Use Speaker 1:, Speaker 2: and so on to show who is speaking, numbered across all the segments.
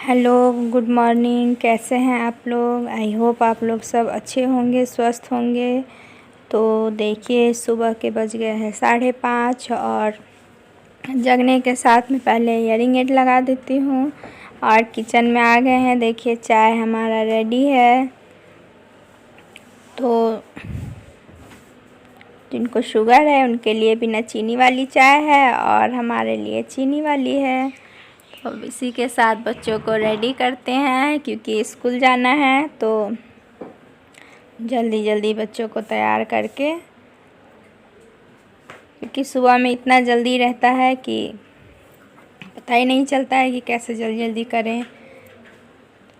Speaker 1: Hello, good morning. कैसे हैं आप लोग? आई होप आप लोग सब अच्छे होंगे, स्वस्थ होंगे। तो देखिए, सुबह के बज गए हैं 5:30 और जगने के साथ में पहले ईयरिंग एड लगा देती हूँ और किचन में आ गए हैं। देखिए, चाय हमारा रेडी है। तो जिनको शुगर है उनके लिए बिना चीनी वाली चाय है और हमारे लिए चीनी वाली है। तो इसी के साथ बच्चों को रेडी करते हैं क्योंकि स्कूल जाना है। तो जल्दी जल्दी बच्चों को तैयार करके, क्योंकि सुबह में इतना जल्दी रहता है कि पता ही नहीं चलता है कि कैसे जल्दी जल्दी करें।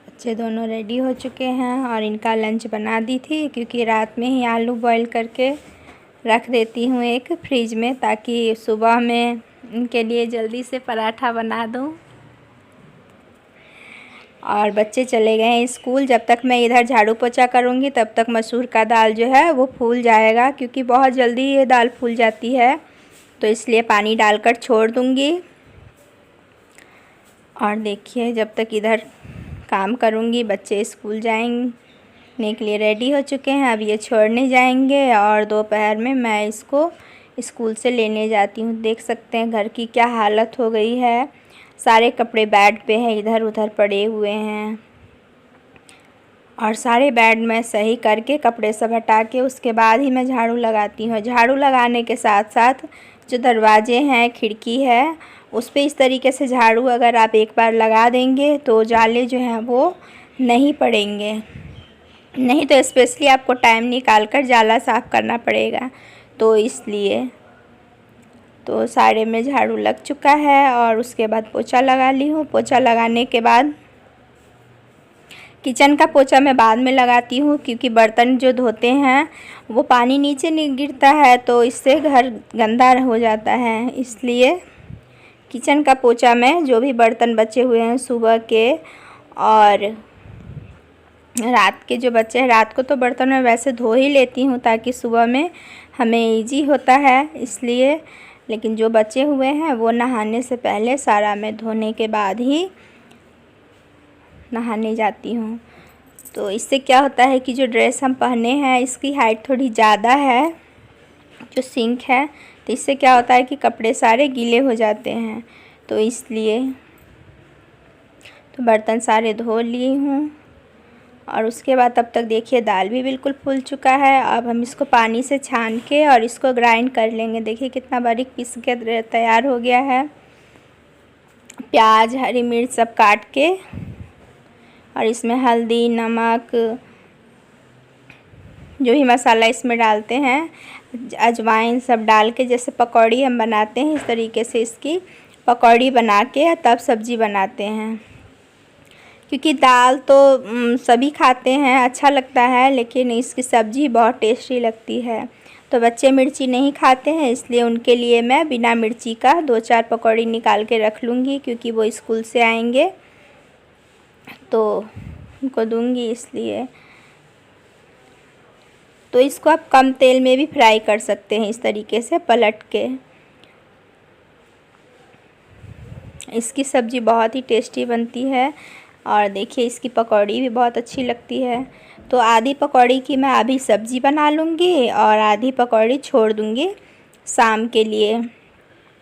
Speaker 1: बच्चे दोनों रेडी हो चुके हैं और इनका लंच बना दी थी, क्योंकि रात में ही आलू बॉईल करके रख देती हूँ एक फ्रिज में, ताकि सुबह में इनके लिए जल्दी से पराठा बना दूँ। और बच्चे चले गए हैं स्कूल। जब तक मैं इधर झाड़ू पोछा करूँगी तब तक मसूर का दाल जो है वो फूल जाएगा, क्योंकि बहुत जल्दी ये दाल फूल जाती है। तो इसलिए पानी डालकर छोड़ दूँगी। और देखिए, जब तक इधर काम करूँगी बच्चे स्कूल जाने के लिए रेडी हो चुके हैं। अब ये छोड़ने जाएंगे और दोपहर में मैं इसको स्कूल से लेने जाती हूँ। देख सकते हैं घर की क्या हालत हो गई है। सारे कपड़े बेड पे हैं, इधर उधर पड़े हुए हैं। और सारे बेड में सही करके कपड़े सब हटा के उसके बाद ही मैं झाड़ू लगाती हूँ। झाड़ू लगाने के साथ साथ जो दरवाजे हैं, खिड़की है, उस पर इस तरीके से झाड़ू अगर आप एक बार लगा देंगे तो जाले जो हैं वो नहीं पड़ेंगे। नहीं तो स्पेशली आपको टाइम निकाल कर जाला साफ़ करना पड़ेगा। तो इसलिए तो सारे में झाड़ू लग चुका है और उसके बाद पोछा लगा ली हूँ। पोछा लगाने के बाद किचन का पोछा मैं बाद में लगाती हूँ, क्योंकि बर्तन जो धोते हैं वो पानी नीचे नहीं गिरता है, तो इससे घर गंदा हो जाता है। इसलिए किचन का पोछा मैं जो भी बर्तन बचे हुए हैं सुबह के और रात के जो बच्चे हैं, रात को तो बर्तन मैं वैसे धो ही लेती हूँ ताकि सुबह में हमें इजी होता है इसलिए। लेकिन जो बचे हुए हैं वो नहाने से पहले सारा मैं धोने के बाद ही नहाने जाती हूँ। तो इससे क्या होता है कि जो ड्रेस हम पहने हैं इसकी हाइट थोड़ी ज़्यादा है, जो सिंक है, तो इससे क्या होता है कि कपड़े सारे गीले हो जाते हैं। तो इसलिए तो बर्तन सारे धो ली हूँ और उसके बाद तब तक देखिए दाल भी बिल्कुल फूल चुका है। अब हम इसको पानी से छान के और इसको ग्राइंड कर लेंगे। देखिए कितना बारीक पीस के तैयार हो गया है। प्याज, हरी मिर्च सब काट के और इसमें हल्दी, नमक, जो भी मसाला इसमें डालते हैं, अजवाइन सब डाल के जैसे पकौड़ी हम बनाते हैं इस तरीके से इसकी पकौड़ी बना के तब सब्ज़ी बनाते हैं। क्योंकि दाल तो सभी खाते हैं, अच्छा लगता है, लेकिन इसकी सब्ज़ी बहुत टेस्टी लगती है। तो बच्चे मिर्ची नहीं खाते हैं, इसलिए उनके लिए मैं बिना मिर्ची का 2-4 पकौड़ी निकाल के रख लूँगी, क्योंकि वो स्कूल से आएंगे तो उनको दूँगी इसलिए। तो इसको आप कम तेल में भी फ्राई कर सकते हैं इस तरीके से पलट के। इसकी सब्ज़ी बहुत ही टेस्टी बनती है और देखिए इसकी पकौड़ी भी बहुत अच्छी लगती है। तो आधी पकौड़ी की मैं अभी सब्ज़ी बना लूँगी और आधी पकौड़ी छोड़ दूँगी शाम के लिए,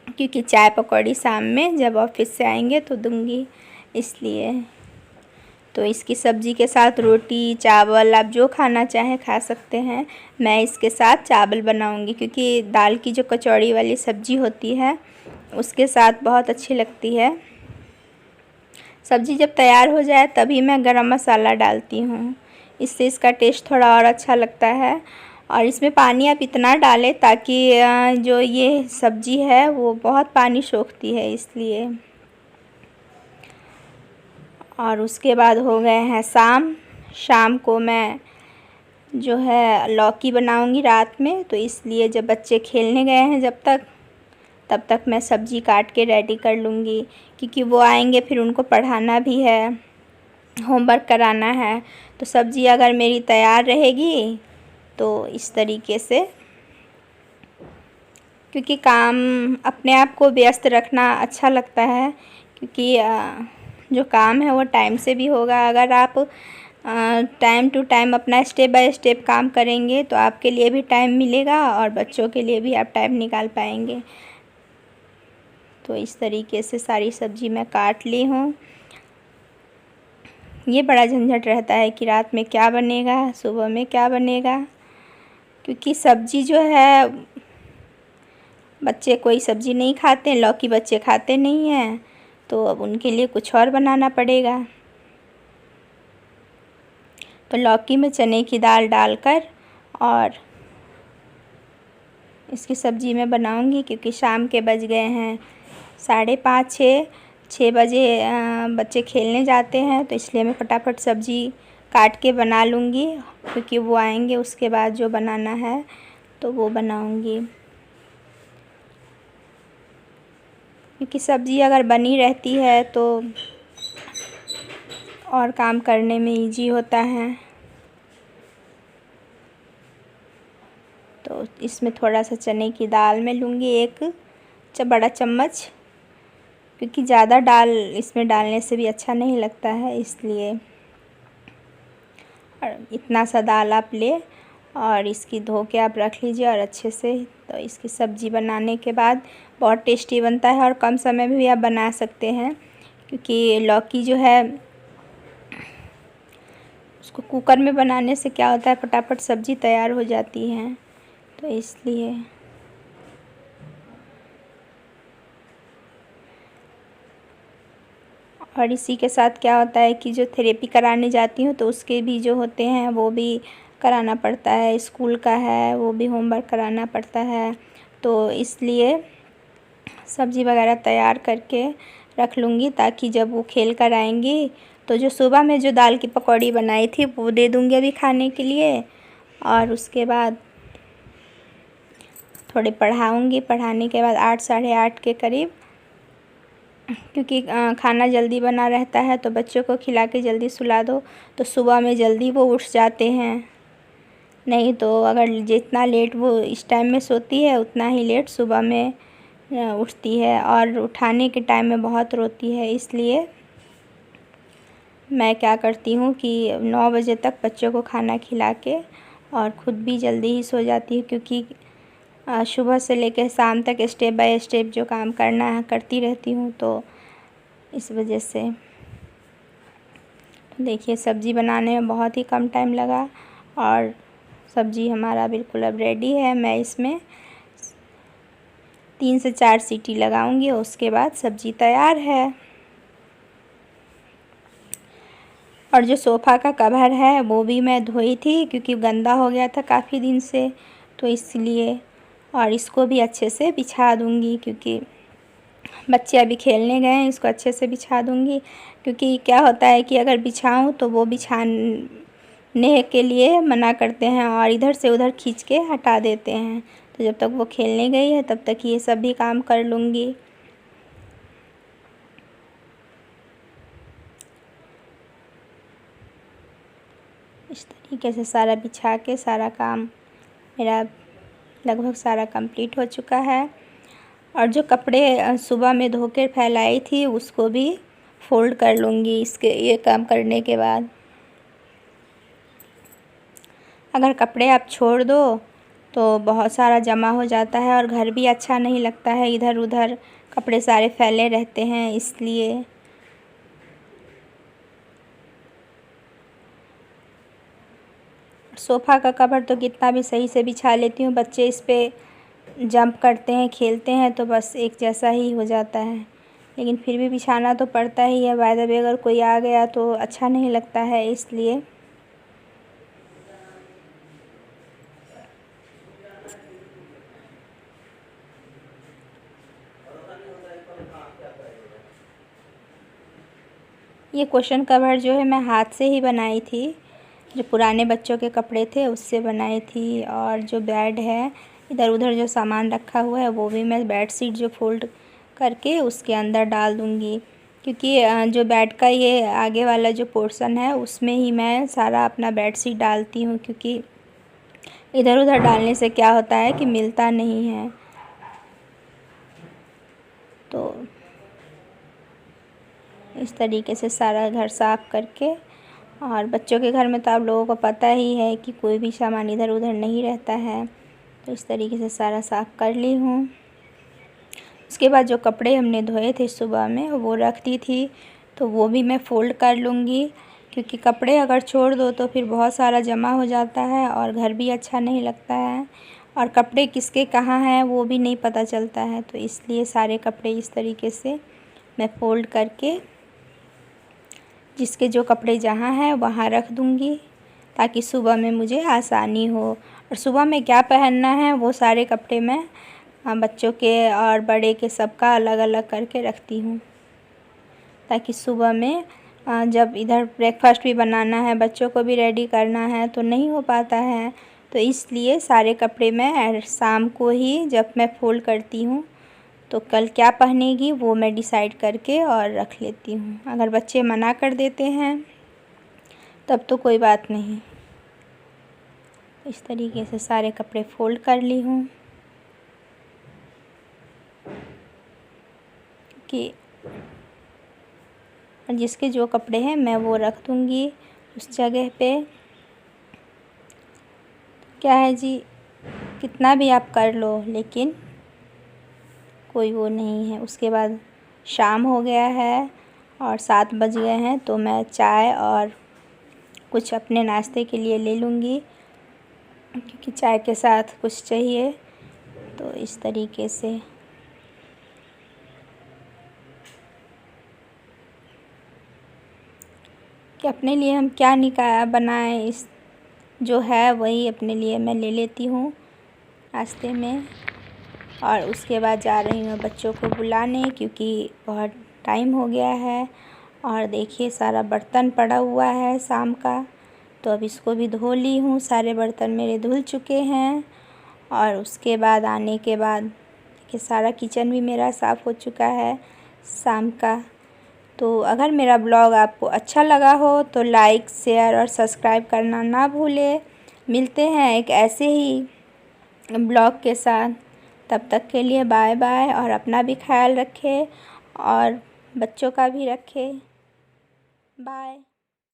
Speaker 1: क्योंकि चाय पकौड़ी शाम में जब ऑफिस से आएंगे तो दूँगी इसलिए। तो इसकी सब्ज़ी के साथ रोटी, चावल, आप जो खाना चाहें खा सकते हैं। मैं इसके साथ चावल बनाऊँगी, क्योंकि दाल की जो कचौड़ी वाली सब्ज़ी होती है उसके साथ बहुत अच्छी लगती है। सब्ज़ी जब तैयार हो जाए तभी मैं गरम मसाला डालती हूँ, इससे इसका टेस्ट थोड़ा और अच्छा लगता है। और इसमें पानी आप इतना डालें ताकि जो ये सब्ज़ी है वो बहुत पानी सोखती है इसलिए। और उसके बाद हो गए हैं शाम को मैं जो है लौकी बनाऊँगी रात में, तो इसलिए जब बच्चे खेलने गए हैं तब तक मैं सब्ज़ी काट के रेडी कर लूँगी, क्योंकि वो आएंगे फिर उनको पढ़ाना भी है, होमवर्क कराना है। तो सब्ज़ी अगर मेरी तैयार रहेगी तो इस तरीके से, क्योंकि काम अपने आप को व्यस्त रखना अच्छा लगता है, क्योंकि जो काम है वो टाइम से भी होगा। अगर आप टाइम टू टाइम अपना स्टेप बाय स्टेप काम करेंगे तो आपके लिए भी टाइम मिलेगा और बच्चों के लिए भी आप टाइम निकाल पाएंगे। तो इस तरीके से सारी सब्ज़ी मैं काट ली हूँ। ये बड़ा झंझट रहता है कि रात में क्या बनेगा, सुबह में क्या बनेगा, क्योंकि सब्ज़ी जो है बच्चे कोई सब्ज़ी नहीं खाते, लौकी बच्चे खाते नहीं हैं, तो अब उनके लिए कुछ और बनाना पड़ेगा। तो लौकी में चने की दाल डालकर और इसकी सब्ज़ी मैं बनाऊंगी, क्योंकि शाम के बज गए हैं 5:30 6 बजे बच्चे खेलने जाते हैं, तो इसलिए मैं फटाफट सब्ज़ी काट के बना लूँगी, क्योंकि वो आएंगे उसके बाद जो बनाना है तो वो बनाऊँगी। क्योंकि सब्ज़ी अगर बनी रहती है तो और काम करने में इजी होता है। तो इसमें थोड़ा सा चने की दाल मैं लूँगी, एक बड़ा चम्मच, क्योंकि ज़्यादा दाल इसमें डालने से भी अच्छा नहीं लगता है, इसलिए और इतना सा दाल आप ले और इसकी धो के आप रख लीजिए और अच्छे से। तो इसकी सब्ज़ी बनाने के बाद बहुत टेस्टी बनता है और कम समय में भी आप बना सकते हैं, क्योंकि लौकी जो है उसको कुकर में बनाने से क्या होता है, फटाफट सब्ज़ी तैयार हो जाती है, तो इसलिए। और इसी के साथ क्या होता है कि जो थेरेपी कराने जाती हूँ तो उसके भी जो होते हैं वो भी कराना पड़ता है, स्कूल का है वो भी होमवर्क कराना पड़ता है, तो इसलिए सब्ज़ी वगैरह तैयार करके रख लूँगी, ताकि जब वो खेल कर आएंगी तो जो सुबह में जो दाल की पकौड़ी बनाई थी वो दे दूँगी अभी खाने के लिए, और उसके बाद थोड़े पढ़ाऊँगी। पढ़ाने के बाद 8 साढ़े 8 के करीब, क्योंकि खाना जल्दी बना रहता है तो बच्चों को खिला के जल्दी सुला दो तो सुबह में जल्दी वो उठ जाते हैं। नहीं तो अगर जितना लेट वो इस टाइम में सोती है उतना ही लेट सुबह में उठती है, और उठाने के टाइम में बहुत रोती है। इसलिए मैं क्या करती हूँ कि 9 बजे तक बच्चों को खाना खिला के और ख़ुद भी जल्दी ही सो जाती हूँ, क्योंकि सुबह से लेकर शाम तक स्टेप बाय स्टेप जो काम करना है करती रहती हूँ, तो इस वजह से। देखिए सब्ज़ी बनाने में बहुत ही कम टाइम लगा और सब्ज़ी हमारा बिल्कुल अब रेडी है। मैं इसमें 3 से 4 सीटी लगाऊंगी, उसके बाद सब्ज़ी तैयार है। और जो सोफ़ा का कवर है वो भी मैं धोई थी, क्योंकि गंदा हो गया था काफ़ी दिन से, तो इसलिए। और इसको भी अच्छे से बिछा दूंगी, क्योंकि बच्चे अभी खेलने गए हैं, इसको अच्छे से बिछा दूंगी। क्योंकि क्या होता है कि अगर बिछाऊं तो वो बिछाने के लिए मना करते हैं और इधर से उधर खींच के हटा देते हैं, तो जब तक वो खेलने गई है तब तक ये सब भी काम कर लूँगी। इस तरीके से सारा बिछा के सारा काम मेरा लगभग सारा कंप्लीट हो चुका है। और जो कपड़े सुबह में धो के फैलाई थी उसको भी फ़ोल्ड कर लूँगी इसके ये काम करने के बाद। अगर कपड़े आप छोड़ दो तो बहुत सारा जमा हो जाता है और घर भी अच्छा नहीं लगता है, इधर उधर कपड़े सारे फैले रहते हैं, इसलिए। सोफ़ा का कवर तो कितना भी सही से बिछा लेती हूँ, बच्चे इस पे जंप करते हैं, खेलते हैं, तो बस एक जैसा ही हो जाता है, लेकिन फिर भी बिछाना तो पड़ता ही है। बाय द वे अगर कोई आ गया तो अच्छा नहीं लगता है, इसलिए। ये क्वेश्चन कवर जो है मैं हाथ से ही बनाई थी, जो पुराने बच्चों के कपड़े थे उससे बनाई थी। और जो बेड है इधर उधर जो सामान रखा हुआ है वो भी मैं बेड शीट जो फ़ोल्ड करके उसके अंदर डाल दूँगी, क्योंकि जो बेड का ये आगे वाला जो पोर्शन है उसमें ही मैं सारा अपना बेड शीट डालती हूँ, क्योंकि इधर उधर डालने से क्या होता है कि मिलता नहीं है। तो इस तरीके से सारा घर साफ़ करके, और बच्चों के घर में तो आप लोगों को पता ही है कि कोई भी सामान इधर उधर नहीं रहता है। तो इस तरीके से सारा साफ़ कर ली हूँ। उसके बाद जो कपड़े हमने धोए थे सुबह में वो रख दी थी, तो वो भी मैं फ़ोल्ड कर लूँगी, क्योंकि कपड़े अगर छोड़ दो तो फिर बहुत सारा जमा हो जाता है और घर भी अच्छा नहीं लगता है, और कपड़े किसके कहाँ हैं वो भी नहीं पता चलता है। तो इसलिए सारे कपड़े इस तरीके से मैं फ़ोल्ड करके जिसके जो कपड़े जहाँ हैं वहाँ रख दूँगी, ताकि सुबह में मुझे आसानी हो। और सुबह में क्या पहनना है वो सारे कपड़े मैं बच्चों के और बड़े के सबका अलग अलग करके रखती हूँ, ताकि सुबह में जब इधर ब्रेकफास्ट भी बनाना है, बच्चों को भी रेडी करना है, तो नहीं हो पाता है। तो इसलिए सारे कपड़े मैं शाम को ही जब मैं फ़ोल्ड करती हूँ तो कल क्या पहनेगी वो मैं डिसाइड करके और रख लेती हूँ। अगर बच्चे मना कर देते हैं तब तो कोई बात नहीं। इस तरीके से सारे कपड़े फ़ोल्ड कर ली हूँ कि जिसके जो कपड़े हैं मैं वो रख दूँगी उस जगह पे। क्या है जी, कितना भी आप कर लो लेकिन कोई वो नहीं है। उसके बाद शाम हो गया है और 7 बज गए हैं, तो मैं चाय और कुछ अपने नाश्ते के लिए ले लूँगी, क्योंकि चाय के साथ कुछ चाहिए। तो इस तरीके से कि अपने लिए हम क्या बनाएं, इस जो है वही अपने लिए मैं ले लेती हूँ नाश्ते में। और उसके बाद जा रही हूँ बच्चों को बुलाने, क्योंकि बहुत टाइम हो गया है। और देखिए सारा बर्तन पड़ा हुआ है शाम का, तो अब इसको भी धो ली हूँ। सारे बर्तन मेरे धुल चुके हैं। और उसके बाद आने के बाद देखिए सारा किचन भी मेरा साफ़ हो चुका है शाम का। तो अगर मेरा ब्लॉग आपको अच्छा लगा हो तो लाइक, शेयर और सब्सक्राइब करना ना भूलें। मिलते हैं एक ऐसे ही ब्लॉग के साथ। तब तक के लिए बाय बाय, और अपना भी ख्याल रखें और बच्चों का भी रखें। बाय।